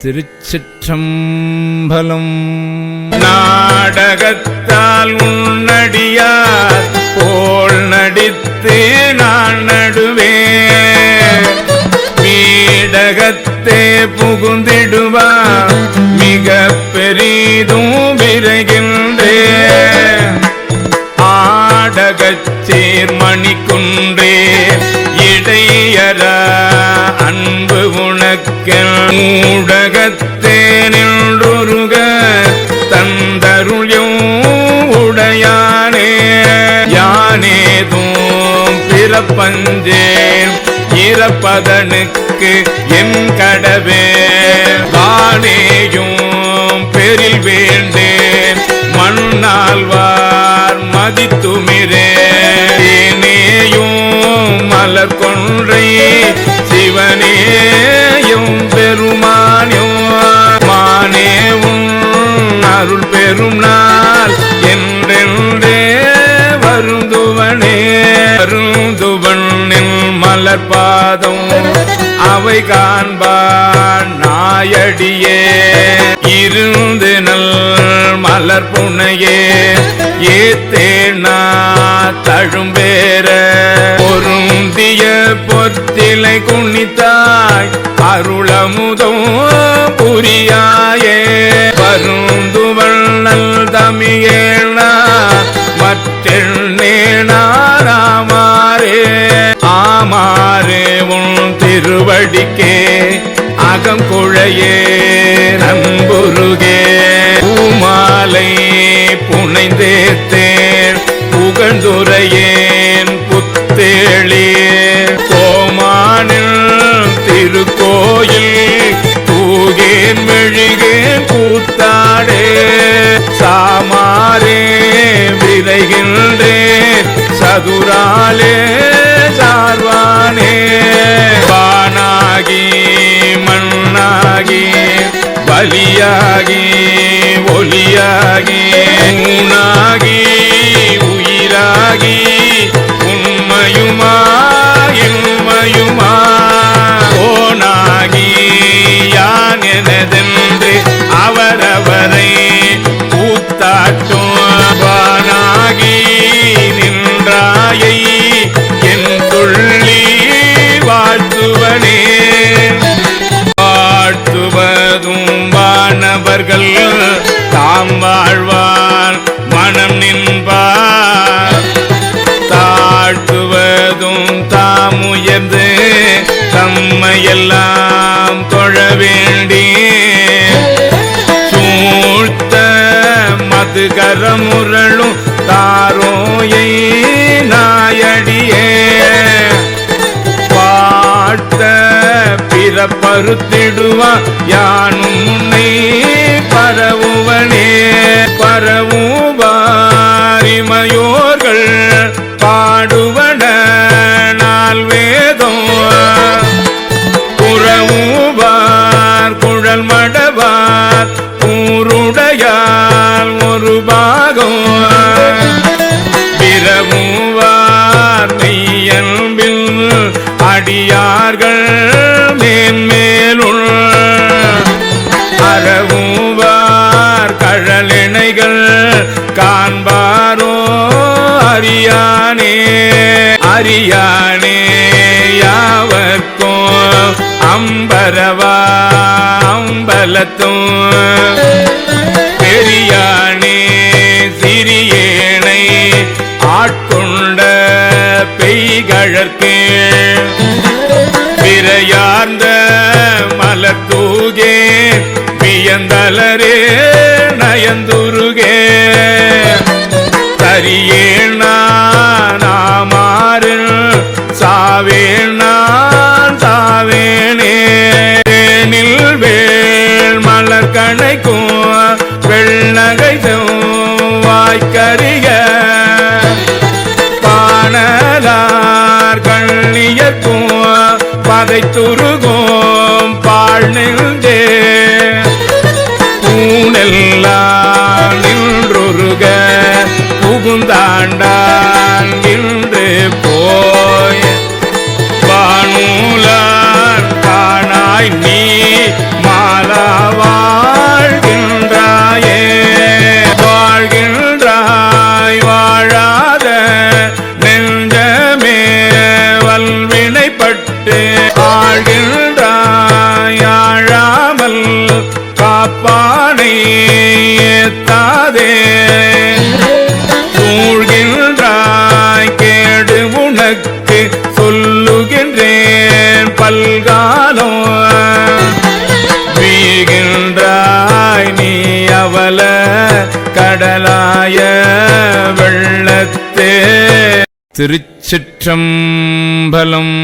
திருச்சிற்றம்பலம். நாடகத்தால் உன்னடியார் போல் நடித்து நான் நடுவேன், வீடகத்தே புகுந்திடுவார் மிக பெரிதும் விரைகின்றேன். ஆடகச் சீர்மணி குன்றே இடையற அன்பு உனக்கென் ஊடகத்தே நின்றொருக தந்தருளும் உடையானே. யானேதும் பிறப்பஞ்சேன் இறப்பதனுக்கு என் கடவே, வானேயும் பெரில் வேண்டேன் மண்ணாழ்வார் மதித்துமிரே. மலர் கொன்றை சிவனேயும் பெருமானும் மானேவும் அருள் பெரும் நாள் என்றென்றே வருந்துவனே. வருந்துவனின் மலர் பாதம் அவை காண்பான் நாயடியே, இருந்து நல் மலர் புனையே ஏத்தேனா தழும்பேற. பொருந்திய பொத்திலை குனித்தாய் அருளமுதும் புரியாயே, வருந்துவள் நல் தமிழேனா மற்றெண்ணேனாராமாரே. ஆமாரே உன் திருவடிக்கே அகம் குழையே நம்புருகே, பூமாலை புனைந்தேத்தேன் புகழ்ந்துரையேன் புத்தேளே. கோமானில் திருக்கோயில் தூகேன் மெழுகேன் கூத்தாடே, சாமாரே விரைகின்றேன் சதுராலே சார்வானே. வானாகி மண்ணாகி பலியாகி ஒலியாகி ஊனாகி உயிராகி உண்மையுமா என்மையுமா ஓனாகி யான் எனதென்று அவரவரை கூத்தாட்டும். வானாகி நின்றாயை என் துள்ளி வாழ்த்துவனே. வாழ்த்துவதும் வானவர்கள் தாம் வாழ்வார் மனம் நின்பார், தாழ்த்துவதும் தாம் உயர்ந்து தம்மையெல்லாம் தொழ வேண்டி. சூழ்த்த மது கரமுரளும் தாரோயை நாயடியே, பாட்ட பிறப்பறுத்திடுவா யானும் முன்னை பரவுவனே. பரவுவாரிமையோர்கள் பாடுவன நாள் வேதம், புறவுவார் குழல் மடவார் ஊருடையால் ஒரு பாகம், பிறவுவார் மெய்யன்பில் அடியார்கள் மேன்மேலுள், அறவுவார் கழலிணைகள் காண்பாரோ அறியானே. அறியானே யாவர்க்கும் அம்பரவா அம்பலத்தும், பெரியானே சிறியேனை ஆட்கொண்ட பெய்கழற்கே. விரையார்ந்த மலத்தூகே வியந்தலரே நயந்துருகே. தரியேன் நாமாறு சாவேன் நான் சாவேனே. வேள் மலர் கணைக்கும் வெள்ளகைதும் வாய்க்கறிய, பானலார் கண்ணியக்கும் பதைத்துருகும் பாழ் நெஞ்சே. பூனெல்லாம் நின்றொருக புகுந்தாண்டான் இன்று போய், வானூலான் காணாய் நீ மாலா ஏத்தாதே சூழ்கின்றாய் கேடு உனக்கு சொல்லுகின்றேன் பல்காலோ வீகின்றாய் நீ அவல கடலாய வெள்ளத்தே. திருச்சிற்றம்பலம்.